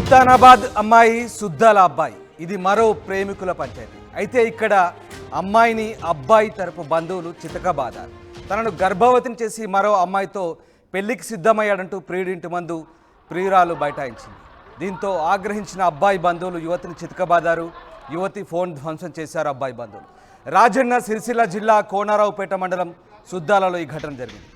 సుల్తానాబాద్ అమ్మాయి సుద్దాల అబ్బాయి ఇది మరో ప్రేమికుల పంచాయతీ. అయితే ఇక్కడ అమ్మాయిని అబ్బాయి తరపు బంధువులు చితకబాదారు. తనను గర్భవతిని చేసి మరో అమ్మాయితో పెళ్లికి సిద్ధమయ్యాడంటూ ప్రియుడింటి ముందు ప్రియురాలు బైఠాయించింది. దీంతో ఆగ్రహించిన అబ్బాయి బంధువులు యువతిని చితకబాదారు. యువతి ఫోన్ ధ్వంసం చేశారు అబ్బాయి బంధువులు. రాజన్న సిరిసిల్ల జిల్లా కోనరావుపేట మండలం సుద్దాలలో ఈ ఘటన జరిగింది.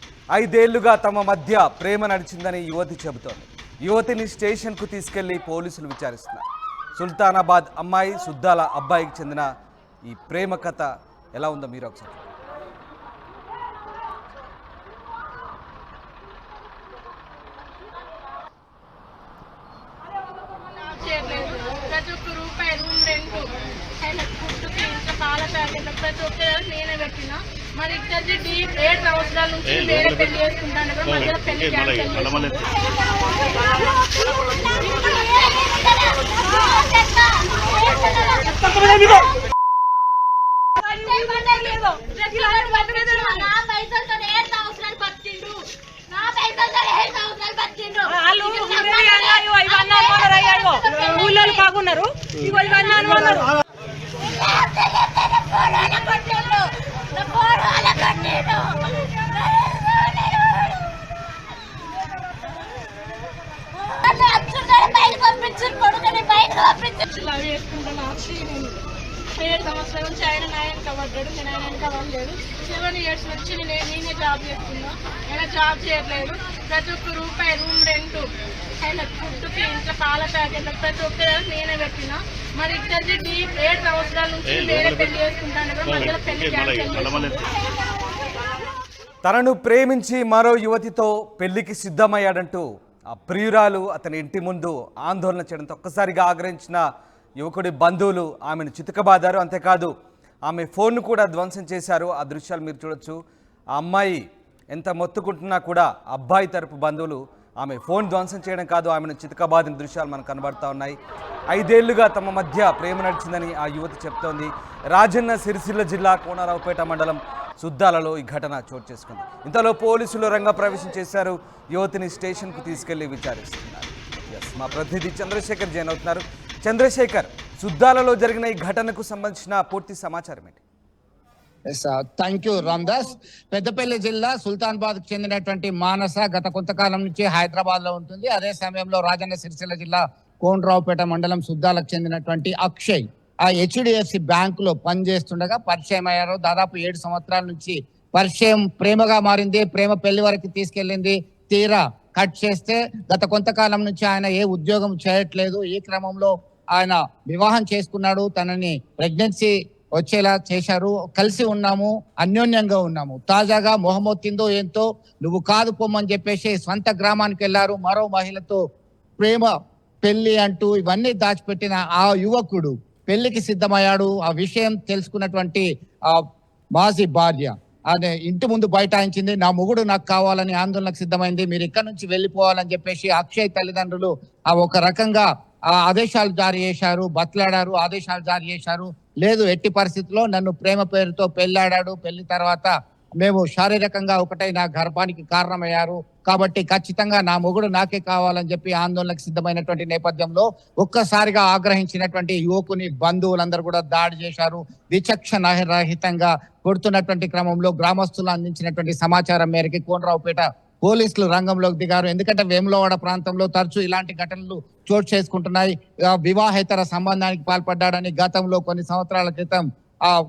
5 ఏళ్లుగా తమ మధ్య ప్రేమ నడిచిందని యువతి చెబుతోంది. యువతిని స్టేషన్కు తీసుకెళ్లి పోలీసులు విచారిస్తున్నారు. సుల్తానాబాద్ అమ్మాయి సుద్దాల అబ్బాయికి చెందిన ఈ ప్రేమ కథ ఎలా ఉందో మీరు ఒకసారి ప్రతి ఒక్క రూపాయి రూమ్ రెంట్ ఆయనకు ఫుడ్కి ఇంకా పాల ప్యాకెట్ ప్రతి ఒక్కరికి నేనే పెట్టిన. మరి ఇద్దరిది 7 సంవత్సరాల నుంచి వేరే పెళ్లి చేసుకుంటాను కదా, మధ్యలో పెళ్లి ఊళ్ళో బాగున్నారు. లవ్ చేసుకుంటాను. 7 సంవత్సరాల నుంచి ఆయన నాయన కవడ్డాడు, నేను ఆయన కవడలేదు. 7 ఇయర్స్ నుంచి నేనే జాబ్ చేస్తున్నా, ఆయన జాబ్ చేయట్లేదు. ప్రతి ఒక్క రూపాయి రూమ్ రెంట్ ఆయన ఫుడ్కి ఇంకా పాల ప్యాకెట్ ప్రతి ఒక్కరికి నేనే పెట్టిన. మరి ఇద్దరిది 7 సంవత్సరాల నుంచి వేరే పెళ్లి చేసుకుంటాను కదా, మధ్యలో పెళ్లి తనను ప్రేమించి మరో యువతితో పెళ్లికి సిద్ధమయ్యాడంటూ ఆ ప్రియురాలు అతని ఇంటి ముందు ఆందోళన చేయడంతో ఒక్కసారిగా ఆగ్రహించిన యువకుడి బంధువులు ఆమెను చితకబాదారు. అంతేకాదు ఆమె ఫోన్ను కూడా ధ్వంసం చేశారు. ఆ దృశ్యాలు మీరు చూడొచ్చు. ఆ అమ్మాయి ఎంత మొత్తుకుంటున్నా కూడా అబ్బాయి తరపు బంధువులు ఆమె ఫోన్ ధ్వంసం చేయడం కాదు, ఆమెను చితకబాదిన దృశ్యాలు మనకు కనబడుతూ ఉన్నాయి. 5 ఏళ్లుగా తమ మధ్య ప్రేమ నడిచిందని ఆ యువతి చెప్తోంది. రాజన్న సిరిసిల్ల జిల్లా కోనరావుపేట మండలం సుద్దాలలో ఈ ఘటన చోటు చేసుకుంది. ఇంతలో పోలీసులు రంగప్రవేశం చేశారు. యువతిని స్టేషన్కు తీసుకెళ్లి విచారిస్తున్నారు. మా ప్రతినిధి చంద్రశేఖర్ జైన్ అవుతున్నారు. చంద్రశేఖర్, సుద్దాలలో జరిగిన ఈ ఘటనకు సంబంధించిన పూర్తి సమాచారం ఏంటి? Thank you Ramdas. పెద్దపల్లి జిల్లా సుల్తానాబాద్ కు చెందినటువంటి మానస గత కొంతకాలం నుంచి హైదరాబాద్ లో ఉంటుంది. అదే సమయంలో రాజన్న సిరిసిల్ల జిల్లా కోనరావుపేట మండలం సుద్దాలకు చెందినటువంటి అక్షయ్ ఆ HDFC బ్యాంకులో పనిచేస్తుండగా పరిచయం అయ్యారు. దాదాపు 7 సంవత్సరాల నుంచి పరిచయం ప్రేమగా మారింది. ప్రేమ పెళ్లి వరకు తీసుకెళ్ళింది. తీరా కట్ చేస్తే గత కొంతకాలం నుంచి ఆయన ఏ ఉద్యోగం చేయట్లేదు. ఈ క్రమంలో ఆయన వివాహం చేసుకున్నాడు. తనని ప్రెగ్నెన్సీ వచ్చేలా చేశారు. కలిసి ఉన్నాము, అన్యోన్యంగా ఉన్నాము. తాజాగా మొహమ్మొత్తిందో ఏంతో నువ్వు కాదు పొమ్మని చెప్పేసి స్వంత గ్రామానికి వెళ్ళారు. మరో మహిళతో ప్రేమ పెళ్లి అంటూ ఇవన్నీ దాచిపెట్టిన ఆ యువకుడు పెళ్లికి సిద్ధమయ్యాడు. ఆ విషయం తెలుసుకున్నటువంటి ఆ మాజీ భార్య అనే ఇంటి ముందు బైఠాయించింది. నా మొగుడు నాకు కావాలని ఆందోళనకు సిద్ధమైంది. మీరు ఇక్కడ నుంచి వెళ్ళిపోవాలని చెప్పేసి అక్షయ్ తల్లిదండ్రులు ఒక రకంగా ఆదేశాలు జారీ చేశారు, బతలాడారు, ఆదేశాలు జారీ చేశారు. లేదు, ఎట్టి పరిస్థితుల్లో నన్ను ప్రేమ పేరుతో పెళ్ళాడాడు, పెళ్లి తర్వాత మేము శారీరకంగా ఒకటై నా గర్భానికి కారణమయ్యారు కాబట్టి ఖచ్చితంగా నా మొగుడు నాకే కావాలని చెప్పి ఆందోళనకు సిద్ధమైనటువంటి నేపథ్యంలో ఒక్కసారిగా ఆగ్రహించినటువంటి యువకుని బంధువులందరూ కూడా దాడి చేశారు. విచక్షణ రహితంగా కొడుతున్నటువంటి క్రమంలో గ్రామస్తులు అందించినటువంటి సమాచారం మేరకు కోనరావుపేట పోలీసులు రంగంలోకి దిగారు. ఎందుకంటే వేములవాడ ప్రాంతంలో తరచూ ఇలాంటి ఘటనలు చోటు చేసుకుంటున్నాయి. వివాహేతర సంబంధానికి పాల్పడ్డాడని గతంలో కొన్ని సంవత్సరాల క్రితం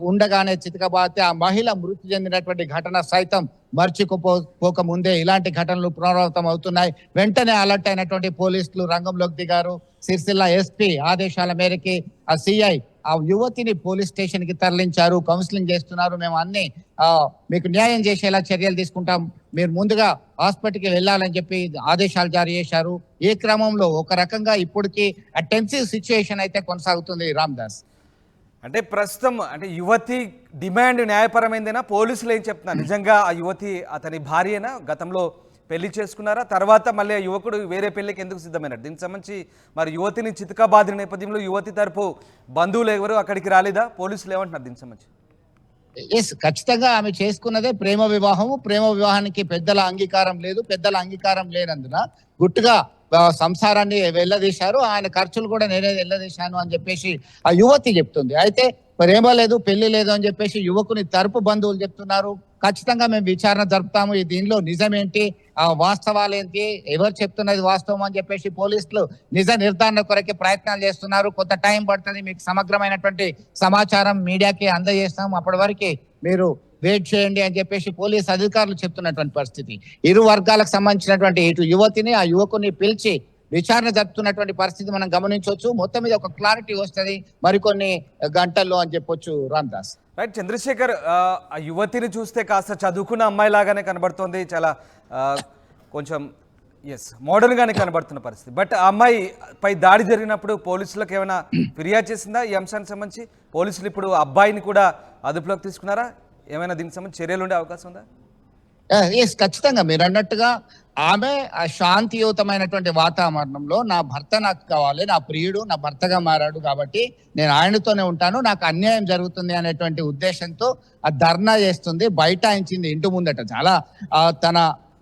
ఉండగానే చితకబాతే ఆ మహిళ మృతి చెందినటువంటి ఘటన సైతం మర్చిపోక ముందే ఇలాంటి ఘటనలు పునరావృతం అవుతున్నాయి. వెంటనే అలర్ట్ అయినటువంటి పోలీసులు రంగంలోకి దిగారు. సిరిసిల్ల SP ఆదేశాల మేరకి ఆ CI ఆ యువతిని పోలీస్ స్టేషన్ కి తరలించారు. కౌన్సిలింగ్ చేస్తున్నారు. మేము అన్ని మీకు న్యాయం చేసేలా చర్యలు తీసుకుంటాం, మీరు ముందుగా హాస్పిటల్కి వెళ్ళాలని చెప్పి ఆదేశాలు జారీ చేశారు. ఈ క్రమంలో ఒక రకంగా ఇప్పటికీ టెన్సివ్ సిచ్యుయేషన్ అయితే కొనసాగుతుంది. రామ్దాస్, అంటే ప్రస్తుతం అంటే యువతి డిమాండ్ న్యాయపరమైందేనా? పోలీసులు ఏం చెప్తున్నారు? నిజంగా ఆ యువతి అతని భార్యనా? గతంలో పెళ్లి చేసుకున్నారా? తర్వాత మళ్ళీ ఆ యువకుడు వేరే పెళ్లికి ఎందుకు సిద్ధమైనారు? దీనికి సంబంధించి మరి యువతిని చితకబాదిన నేపథ్యంలో యువతి తరపు బంధువులు ఎవరు అక్కడికి రాలేదా? పోలీసులు ఏమంటున్నారు దీనికి సంబంధించి? ఖచ్చితంగా ఆమె చేసుకున్నదే ప్రేమ వివాహము. ప్రేమ వివాహానికి పెద్దల అంగీకారం లేదు. పెద్దల అంగీకారం లేనందున గుట్టుగా సంసారాన్ని వెళ్ళదీశారు, ఆయన ఖర్చులు కూడా నేనే వెళ్ళదీశాను అని చెప్పేసి ఆ యువతి చెప్తుంది. అయితే ప్రేమ లేదు, పెళ్లి లేదు అని చెప్పేసి యువకుని తరపు బంధువులు చెప్తున్నారు. ఖచ్చితంగా మేము విచారణ జరుపుతాము, దీనిలో నిజమేంటి, ఆ వాస్తవాలు ఏంటి, ఎవరు చెప్తున్నది వాస్తవం అని చెప్పేసి పోలీసులు నిజ నిర్ధారణ కొరకే ప్రయత్నాలు చేస్తున్నారు. కొంత టైం పడుతుంది, మీకు సమగ్రమైనటువంటి సమాచారం మీడియాకి అందజేస్తాం, అప్పటి వరకు మీరు వెయిట్ చేయండి అని చెప్పేసి పోలీస్ అధికారులు చెప్తున్నటువంటి పరిస్థితి. ఇరు వర్గాలకు సంబంధించినటువంటి ఇటు యువతిని ఆ యువకుని పిలిచి విచారణ జరుపుతున్నటువంటి పరిస్థితి మనం గమనించవచ్చు. మొత్తం మీద ఒక క్లారిటీ వస్తుంది మరికొన్ని గంటల్లో అని చెప్పొచ్చు రామ్దాస్. రైట్ చంద్రశేఖర్, ఆ యువతిని చూస్తే కాస్త చదువుకున్న అమ్మాయి లాగానే కనబడుతుంది, చాలా కొంచెం మోడర్న్గానే కనబడుతున్న పరిస్థితి. బట్ ఆ అమ్మాయి పై దాడి జరిగినప్పుడు పోలీసులకు ఏమైనా ఫిర్యాదు చేసిందా ఈ అంశానికి సంబంధించి? పోలీసులు ఇప్పుడు అబ్బాయిని కూడా అదుపులోకి తీసుకున్నారా? ఏమైనా దీనికి సంబంధించి చర్యలు ఉండే అవకాశం ఉందా? ఖచ్చితంగా మీరు అన్నట్టుగా ఆమె ఆ శాంతియుతమైనటువంటి వాతావరణంలో నా భర్త నాకు కావాలి, నా ప్రియుడు నా భర్తగా మారాడు కాబట్టి నేను ఆయనతోనే ఉంటాను, నాకు అన్యాయం జరుగుతుంది అనేటువంటి ఉద్దేశంతో ఆ ధర్నా చేస్తుంది, బైఠాయించింది ఇంటి ముందట. చాలా తన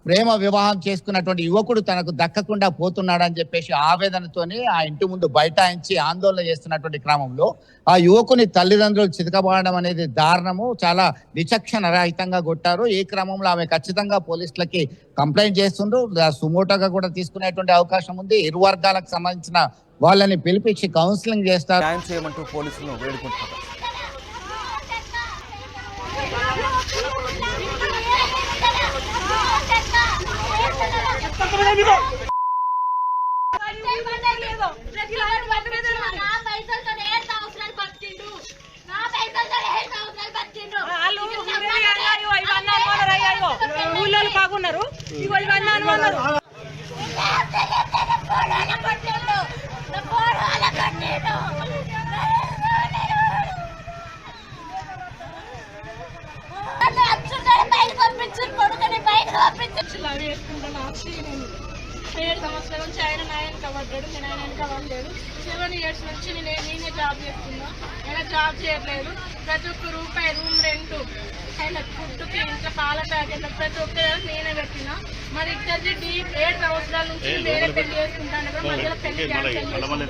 ప్రేమ వివాహం చేసుకున్నటువంటి యువకుడు తనకు దక్కకుండా పోతున్నాడని చెప్పేసి ఆవేదనతోని ఆ ఇంటి ముందు బైఠాయించి ఆందోళన చేస్తున్నటువంటి క్రమంలో ఆ యువకుని తల్లిదండ్రులు చితకబడడం అనేది దారుణము, చాలా విచక్షణ రహితంగా కొట్టారు. ఈ క్రమంలో ఆమె ఖచ్చితంగా పోలీసులకి కంప్లైంట్ చేస్తుండ్రు, సుమోటోగా కూడా తీసుకునేటువంటి అవకాశం ఉంది. ఇరు వర్గాలకు సంబంధించిన వాళ్ళని పిలిపించి కౌన్సిలింగ్ చేస్తారు. న్యాయం చేయమంటూ పోలీసులను వేడుకుంటున్నారు. ఊళ్ళో బాగున్నారు, ఇగో ఇవన్నీ అనుకున్నారు. అవి వేసుకుంటాను ఆక్షి నేను 7 సంవత్సరాల నుంచి ఆయన నాయన కబడ్డాడు, నేను ఆయన కబడలేదు. 7 years నుంచి నేనే జాబ్ చేస్తున్నా, ఆయన జాబ్ చేయట్లేదు. ప్రతి ఒక్క రూపాయి రూమ్ రెంట్, ఆయన ఫుడ్కి, ఇంట్లో పాల ప్యాకెట్లు ప్రతి ఒక్కదానికి నేనే పెట్టినా. మరి ఇద్దరిది 7 సంవత్సరాల నుంచి నేనే పెళ్లి చేసుకుంటాను, మధ్యలో పెళ్లి క్యాన్సిల్ చేస్తాను.